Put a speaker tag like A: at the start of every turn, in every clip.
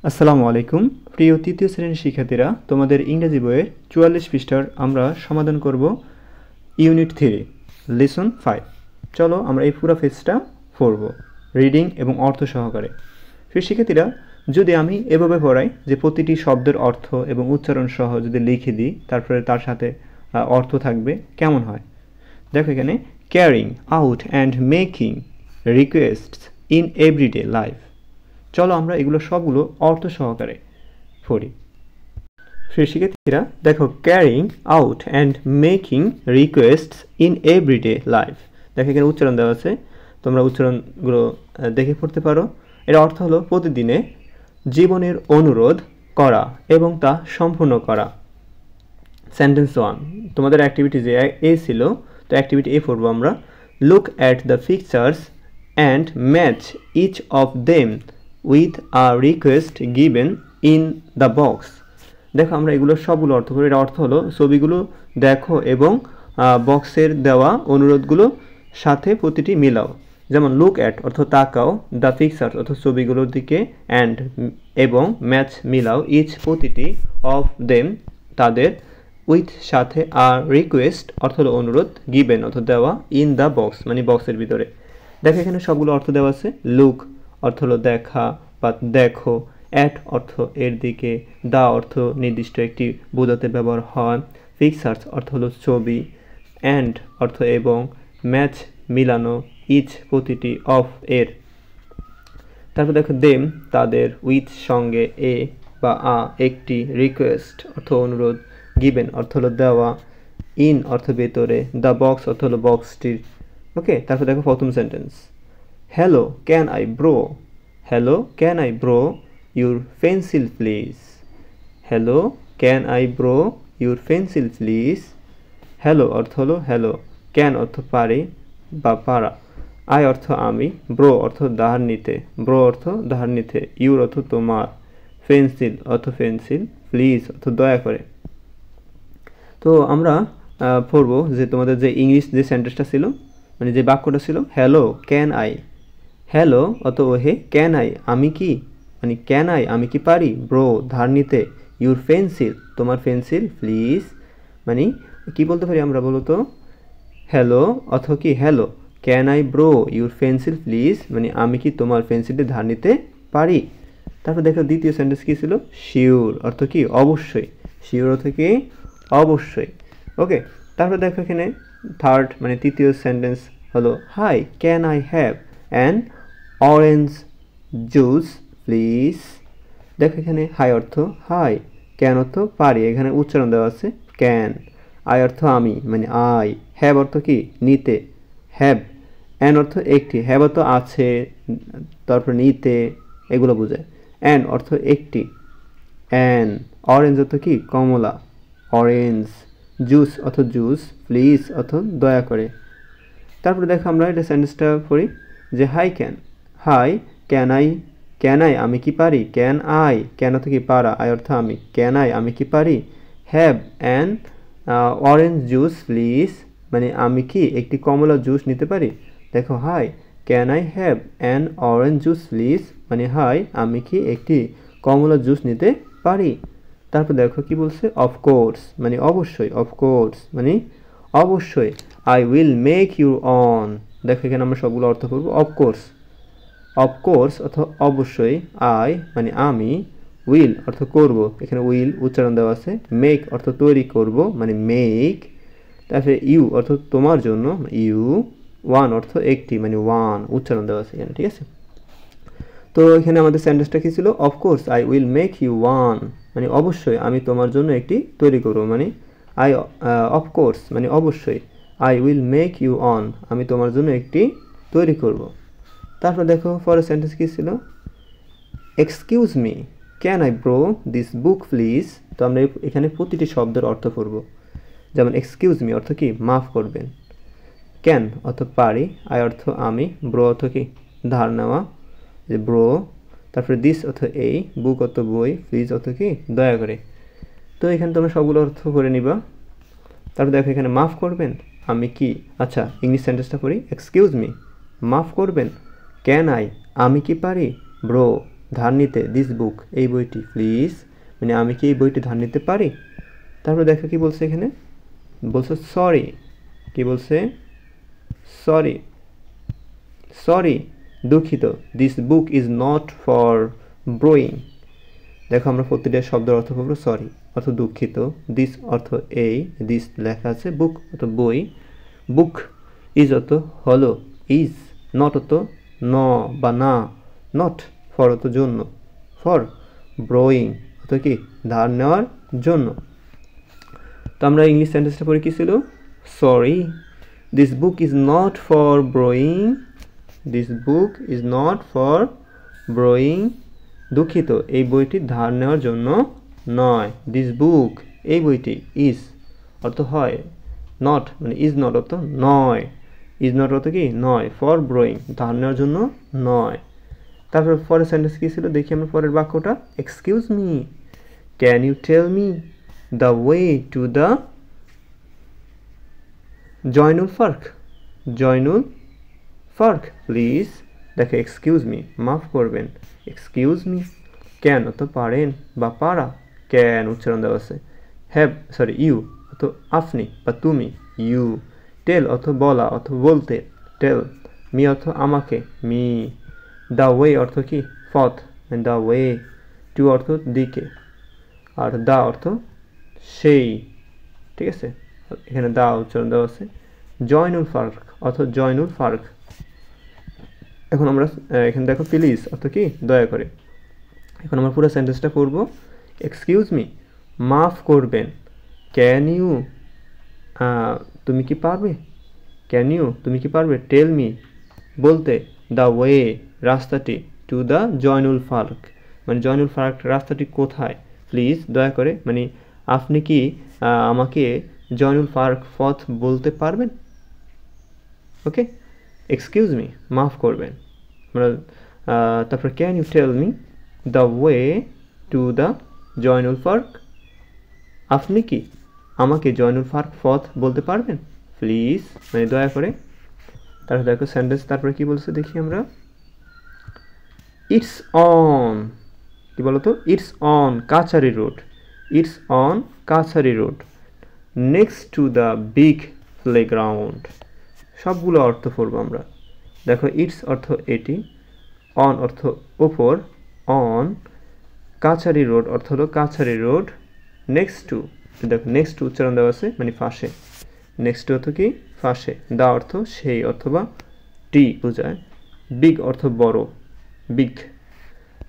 A: আসসালামু আলাইকুম প্রিয় তৃতীয় শ্রেণীর শিক্ষার্থীরা, তোমাদের ইংরেজি বইয়ের ৪৪ পৃষ্ঠার আমরা সমাধান করব ইউনিট 3 লেসন 5। চলো আমরা এই পুরো পেজটা পড়ব রিডিং এবং অর্থ সহকারে। প্রিয় শিক্ষার্থীরা, যদি আমি এভাবে পড়াই যে প্রতিটি শব্দের অর্থ এবং উচ্চারণ সহ যদি লিখে দিই, তারপরে তার সাথে অর্থ থাকবে, কেমন হয়? দেখো এখানে carrying out and making requests in everyday life. চলো আমরা এগুলো সবগুলো অর্থ সহকারে পড়ি। প্রিয় শিক্ষার্থীরা দেখো, carrying out and making requests in everyday life. দেখো এখানে উচ্চারণ দেওয়া আছে, তোমরা উচ্চারণগুলো দেখে পড়তে পারো। এর অর্থ হলো প্রতিদিনে জীবনের অনুরোধ করা এবং তা সম্পূর্ণ করা। সেন্টেন্স 1, তোমাদের অ্যাক্টিভিটি যে এ ছিল, তো অ্যাক্টিভিটি এ পড়বো আমরা। Look at the pictures and match each of them with a request given in the box. দেখো আমরা এগুলো সবগুলো অর্থ করি। এর অর্থ হলো ছবিগুলো দেখো এবং বক্সের দেওয়া অনুরোধগুলো সাথে প্রতিটি মিলাও। যেমন লুক অ্যাট অর্থ তাকাও, দ্য পিকচার্স অর্থ ছবিগুলোর দিকে, অ্যান্ড এবং ম্যাচ মিলাও, ইচ প্রতিটি, অফ দেম তাদের, উইথ সাথে, আর রিকোয়েস্ট অর্থ হলো অনুরোধ, গিভেন অর্থ দেওয়া, ইন দ্য বক্স মানে বক্সের ভিতরে। দেখো এখানে সবগুলো অর্থ দেওয়া আছে। লুক অর্থ হলো দেখা বা দেখো, অ্যাট অর্থ এর দিকে, দা অর্থ নির্দিষ্ট একটি বোঝাতে ব্যবহার হয়, পিকচার্স অর্থ হলো ছবি, অ্যান্ড অর্থ এবং, ম্যাচ মিলানো, ইচ প্রতিটি, অফ এর। তারপর দেখো দেম তাদের, উইথ সঙ্গে, এ বা আ একটি, রিকোয়েস্ট অর্থ অনুরোধ, গিভেন অর্থ হলো দেওয়া, ইন অর্থ ভেতরে, দ্য বক্স অর্থ হলো বক্সটির। ওকে, তারপর দেখো প্রথম sentence. Hello can I bro, hello can I bro your pencil please, hello can I bro your pencil please. Hello অর্থ হলো হ্যালো, ক্যান অর্থ পারে বা পারা, আই অর্থ আমি, ব্রো অর্থ ধার নিতে, ব্রো অর্থ ধার নিতে, ইউর অর্থ তোমার, পেন্সিল অর্থ পেন্সিল, প্লিজ অর্থ দয়া করে। তো আমরা পড়বো যে তোমাদের যে ইংলিশ যে সেন্টেন্সটা ছিল, মানে যে বাক্যটা ছিল, হ্যালো ক্যান আই, হ্যালো অত ওহে, ক্যান আই আমি কি, মানে ক্যান আই আমি কি পারি, ব্রো ধার নিতে, ইউর পেন্সিল তোমার পেন্সিল, প্লিজ মানে কি বলতে পারি আমরা বলো তো? হ্যালো অথ কি hello, can I bro your pencil please মানে আমি কি তোমার পেন্সিলটি ধার নিতে পারি। তারপর দেখো দ্বিতীয় সেন্টেন্স কী ছিল, শিওর অর্থ কি অবশ্যই, শিওর অর্থ কি অবশ্যই। ওকে, তারপর দেখো এখানে থার্ড মানে তৃতীয় সেন্টেন্স হলো, high can I have an orange juice please. দেখো এখানে হাই অর্থ হাই, ক্যান অর্থ পারি, এখানে উচ্চারণ দেওয়া আছে ক্যান, আই অর্থ আমি মানে আই, হ্যাভ অর্থ কি নিতে, হ্যাভ, অ্যান অর্থ একটি, হ্যাভ অর্থ আছে, তারপর নিতে এগুলো বোঝায়, অ্যান অর্থ একটি, অ্যান, অরেঞ্জ অর্থ কি কমলা, অরেঞ্জ, জুস অর্থ জুস, প্লিজ অর্থ দয়া করে। তারপরে দেখো আমরা এটা সেন্টেন্সটা পড়ি যে হাই ক্যান আই আমি কি পারি, ক্যান আই, ক্যান অর্থ কি পারা, আই অর্থ আমি, ক্যান আই আমি কি পারি, have an orange juice please মানে আমি কি একটি কমলা জুস নিতে পারি। দেখো high can I have an orange juice please মানে হাই আমি কি একটি কমলা জুস নিতে পারি। তারপর দেখো কি বলছে, অফকোর্স মানে অবশ্যই, অফকোর্স মানে অবশ্যই, I will make you one. দেখো এখানে আমরা সবগুলো অর্থ করবো। অফকোর্স, অফকোর্স অর্থ অবশ্যই, আই মানে আমি, উইল অর্থ করব, এখানে উইল উচ্চারণ দেওয়া আছে, মেক অর্থ তৈরি করব মানে মেক, তারপরে ইউ অর্থ তোমার জন্য, ইউ, ওয়ান অর্থ একটি মানে ওয়ান উচ্চারণ দেওয়া আছে এখানে, ঠিক আছে। তো এখানে আমাদের সেন্টেন্সটা কি ছিল, of course I will make you one মানে অবশ্যই আমি তোমার জন্য একটি তৈরি করব, মানে আই অফকোর্স মানে অবশ্যই, I will make you one আমি তোমার জন্য একটি তৈরি করব। তারপর দেখো পরের সেন্টেন্স কী ছিল, excuse me can I bro this book please. তো আমরা এখানে প্রতিটি শব্দের অর্থ করব। যেমন এক্সকিউজ মি অর্থ কি মাফ করবেন, ক্যান অর্থ পারি, আই অর্থ আমি, ব্রো অর্থ কি ধার নেওয়া যে ব্রো, তারপরে দিস অর্থ এই, বুক অর্থ বই, প্লিজ অর্থ কি দয়া করে। তো এখানে তোমরা সবগুলো অর্থ করে নিবা। তারপর দেখো এখানে মাফ করবেন আমি কি, আচ্ছা ইংলিশ সেন্টেন্সটা করি, এক্সকিউজ মি মাফ করবেন, ক্যান আই আমি কি পারি, ব্রো ধার নিতে, দিস বুক এই বইটি, প্লিজ মানে আমি কি এই বইটি ধার নিতে পারি। তারপর দেখো কি বলছে এখানে, বলছে সরি, কি বলছে সরি, সরি দুঃখিত, this book is not for ব্রোয়িং। দেখো আমরা প্রতিটা শব্দের অর্থ করবো সরি অর্থ দুঃখিত, দিস অর্থ এই, দিস লেখা আছে, বুক অর্থ বই, বুক ইজ অর্থ হলো, ইজ নট অর্থ ন বা না, নট ফর অর্থ জন্য, ফর ব্রোয়িং অর্থ কি ধার নেওয়ার জন্য। তো আমরা ইংলিশ সেন্টেন্সটা পড়ে কি ছিল, sorry this book is not for ব্রোয়িং, this book is not for ব্রোয়িং, দুঃখিত এই বইটি ধার নেওয়ার জন্য নয়, দিস বুক এই বইটি, ইজ অর্থ হয়, নট মানে ইজ নট অর্থ নয়, ইজ নট অর্থ কি নয়, ফর ব্রোয়িং ধার নেওয়ার জন্য নয়। তারপর পরের সেন্টেন্স কি ছিল দেখি আমরা পরের বাক্যটা, excuse me can you tell me the way to the Zainul park, Zainul park please. দেখো এক্সকিউজ মি মাফ করবেন, এক্সকিউজ মি, ক্যান অত পারেন বা পারা, ক্যান উচ্চারণ দেওয়া আছে, হ্যাভ সরি ইউ অত আপনি বা তুমি, ইউ, টেল অর্থ বলা অথবা বলতে, টেল, মি অর্থ আমাকে, মি, দ্য ওয়ে অর্থ কি পথ, দ্য ওয়ে, টু অর্থ দিকে, আর দা অর্থ সেই, ঠিক আছে, এখানে দা উচ্চারণ দেওয়া আছে, জয়নুল ফার্ক অর্থ জয়নুল ফার্ক। এখন আমরা এখানে দেখো প্লিজ অর্থ কি দয়া করে। এখন আমরা পুরো সেন্টেন্সটা পড়ব, এক্সকিউজ মি মাফ করবেন, ক্যান ইউ তুমি কি পারবে, ক্যান ইউ তুমি কি পারবে, টেল মি বলতে, দ্য ওয়ে রাস্তাটি, টু দ্য জয়নুল ফার্ক মানে জয়নুল ফার্ক রাস্তাটি কোথায়, প্লিজ দয়া করে মানে আপনি কি আমাকে জয়নুল ফার্ক পথ বলতে পারবেন, ওকে, এক্সকিউজ মি মাফ করবেন। আমরা তারপর can you tell me the way to the Zainul park, আপনি কি আমাকে জয়নুল ফার্ক পথ বলতে পারবেন, প্লিজ মানে দয়া করে। তারপর দেখো সেন্টেন্স তারপরে কি বলছে দেখি আমরা, ইটস অন, কি বলতো, ইটস অন কাছারি রোড, ইটস অন কাছারি road, next to the big playground. সবগুলো অর্থ পড়বো আমরা। দেখো ইটস অর্থ এটি, অন অর্থ ওপর, অন, কাছারি রোড অর্থ হলো কাছারি রোড, নেক্সট টু, দেখো নেক্সট টু উচ্চারণ দেওয়া আছে মানে পাশে, নেক্সট টু অর্থ কি পাশে, দা অর্থ সেই অথবা টি বোঝায়, বিগ অর্থ বড়, বিগ,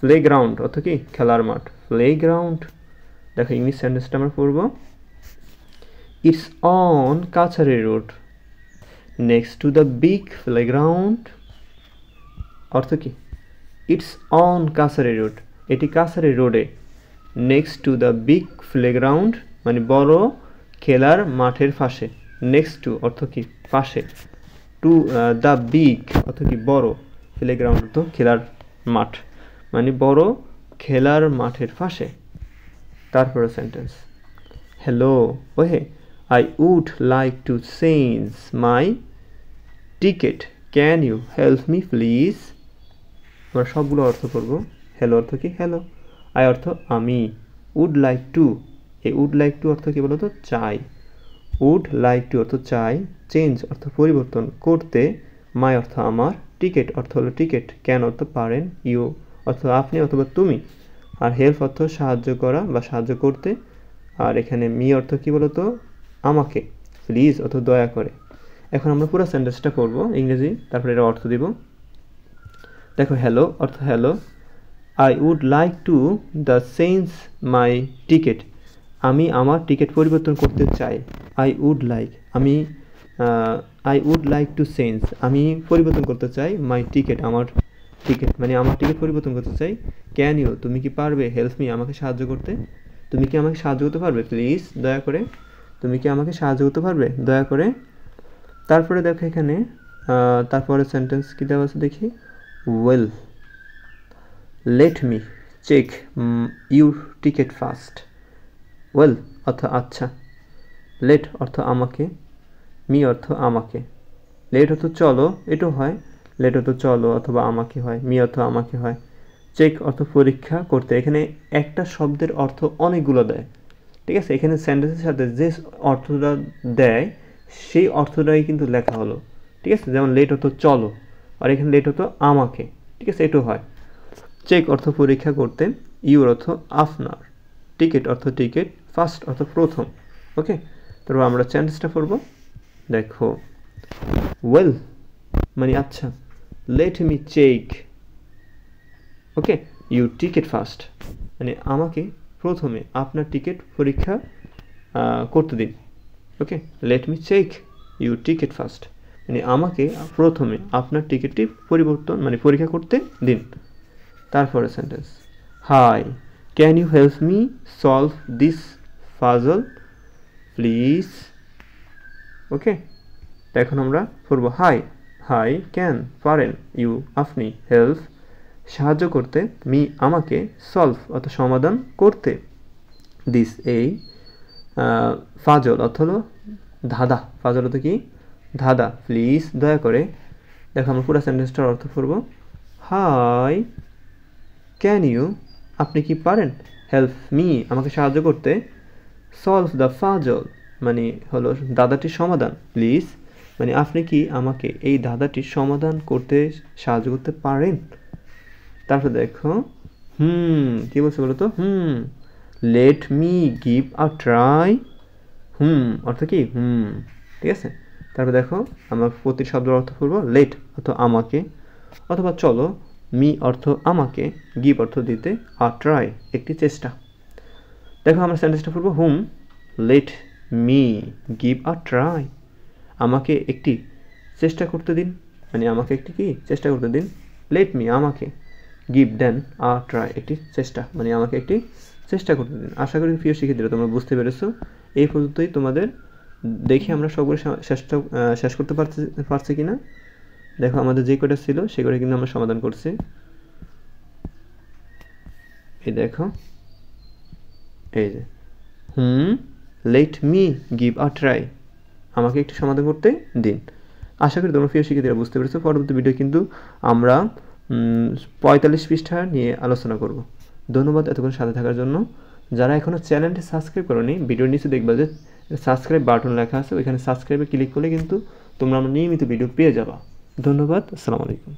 A: প্লেগ্রাউন্ড অর্থ কি খেলার মাঠ, প্লেগ্রাউন্ড। দেখো ইংলিশ সেন্টেন্সটা আমরা পড়বো, ইটস অন কাছারি road next to the big playground, অর্থ কি ইটস অন কাছারি রোড এটি কাছারি রোডে, next to the big playground মানে বড় খেলার মাঠের পাশে, নেক্সট টু অর্থ কি পাশে, টু দ্য বিগ অর্থ কি বড়, প্লেগ্রাউন্ড অর্থ খেলার মাঠ মানে বড় খেলার মাঠের পাশে। তারপরে সেন্টেন্স, হ্যালো ওহে I would like to change my ticket can you help me please. আমরা সবগুলো অর্থ করব। হ্যালো অর্থ কি হ্যালো, আই অর্থ আমি, উড লাইক টু, এই উড লাইক টু অর্থ কি বলতো চাই, উড লাইক টু অর্থ চাই, চেঞ্জ অর্থ পরিবর্তন করতে, মাই অর্থ আমার, টিকেট অর্থ হলো টিকেট, ক্যান অর্থ পারেন, ইউ অর্থ আপনি অথবা তুমি, আর হেল্প অর্থ সাহায্য করা বা সাহায্য করতে, আর এখানে মি অর্থ কি বলতো আমাকে, প্লিজ অর্থ দয়া করে। এখন আমরা পুরো সেন্টেন্সটা করব ইংরেজি, তারপরে এর অর্থ দিব। দেখো হ্যালো অর্থ hello, I would like to the change my ticket, আমি আমার টিকিট পরিবর্তন করতে চাই, আই উড লাইক আমি, I would like to change আমি পরিবর্তন করতে চাই, মাই টিকিট আমার টিকিট মানে আমার টিকিট পরিবর্তন করতে চাই, ক্যান ইউ তুমি কি পারবে, হেল্প মি আমাকে সাহায্য করতে, তুমি কি আমাকে সাহায্য করতে পারবে, প্লিজ দয়া করে তুমি কি আমাকে সাহায্য করতে পারবে দয়া করে। তারপরে দেখো এখানে তারপরে সেন্টেন্স কি দেওয়া আছে দেখি, well let me check your ticket first, well অর্থ আচ্ছা, লেট অর্থ আমাকে, মি অর্থ আমাকে, লেট অর্থ চলো এটাও হয়, লেট অর্থ চলো অথবা আমাকে হয়, মি অর্থ আমাকে হয়, চেক অর্থ পরীক্ষা করতে, এখানে একটা শব্দের অর্থ অনেকগুলো দেয়, ঠিক আছে। এখানে সেন্টেন্সের সাথে যে অর্থটা দেয় সেই অর্থটাই কিন্তু লেখা হলো, ঠিক আছে। যেমন লেট হতো চলো, আর এখানে লেট হতো আমাকে, ঠিক আছে, এটাও হয়। চেক অর্থ পরীক্ষা করতে, ইউর অর্থ আপনার, টিকিট অর্থ টিকিট, ফার্স্ট অর্থ প্রথম। ওকে, তারপর আমরা সেন্টেন্সটা পড়ব। দেখো, ওয়েল মানে আচ্ছা, let me check, okay, you ticket first মানে আমাকে প্রথমে আপনার টিকিট পরীক্ষা করতে দিন। Okay, let me check you ticket first মানে আমাকে প্রথমে আপনার টিকিটটি পরিবর্তন মানে পরীক্ষা করতে দিন। তারপরে sentence, hi can you help me solve this puzzle please. Okay, তো এখন আমরা পড়বো হাই, হাই ক্যান পারেন, ইউ আপনি, হেল্প সাহায্য করতে, মি আমাকে, সলভ অর্থ সমাধান করতে, দিস এই, ফাজল অর্থ হলো ধাঁধা, ফাজল অর্থ কি ধাঁধা, প্লিজ দয়া করে। দেখো আমরা পুরো সেন্টেন্সটার অর্থ পড়ব। হাই ক্যান ইউ আপনি কি পারেন, হেল্প মি আমাকে সাহায্য করতে, সলভ দ্য ফাজল মানে হলো ধাঁধাটির সমাধান, প্লিজ মানে আপনি কি আমাকে এই ধাঁধাটির সমাধান করতে সাহায্য করতে পারেন। তারপর দেখো, কি বলছে বলো তো, let me give a try, অর্থ কি ঠিক আছে। তারপর দেখো আমরা প্রতি শব্দের অর্থ করব, লেট অর্থ আমাকে অথবা চলো, মি অর্থ আমাকে, গিভ অর্থ দিতে, আ ট্রাই একটি চেষ্টা। দেখো আমরা সেন্টেন্সটা পড়ব, let me give a try আমাকে একটি চেষ্টা করতে দিন মানে আমাকে একটি কি চেষ্টা করতে দিন, লেট মি আমাকে, গিভ দেন আ ট্রাই একটি চেষ্টা মানে আমাকে একটি চেষ্টা করতে দিন। আশা করি প্রিয় শিক্ষার্থীরা তোমরা বুঝতে পেরেছো। এই পর্যন্তই তোমাদের, দেখি আমরা সবগুলো শেষ করতে পারছি কিনা। দেখো আমাদের যে কটা ছিল সে কটা কিন্তু আমরা সমাধান করছি। এই দেখো, এই যে let me give a try আমাকে একটু সমাধান করতে দিন। আশা করি তোমরা প্রিয় শিক্ষার্থীরা বুঝতে পেরেছো। পরবর্তী ভিডিও কিন্তু আমরা 45 পৃষ্ঠা নিয়ে আলোচনা করব। ধন্যবাদ এতক্ষণ সাথে থাকার জন্য। যারা এখনও চ্যানেলটি সাবস্ক্রাইব করোনি, ভিডিওর নিচে দেখবা যে সাবস্ক্রাইব বাটন লেখা আছে, ওইখানে সাবস্ক্রাইবে ক্লিক করলে কিন্তু তোমরা আমার নিয়মিত ভিডিও পেয়ে যাবা। ধন্যবাদ, আসসালামু আলাইকুম।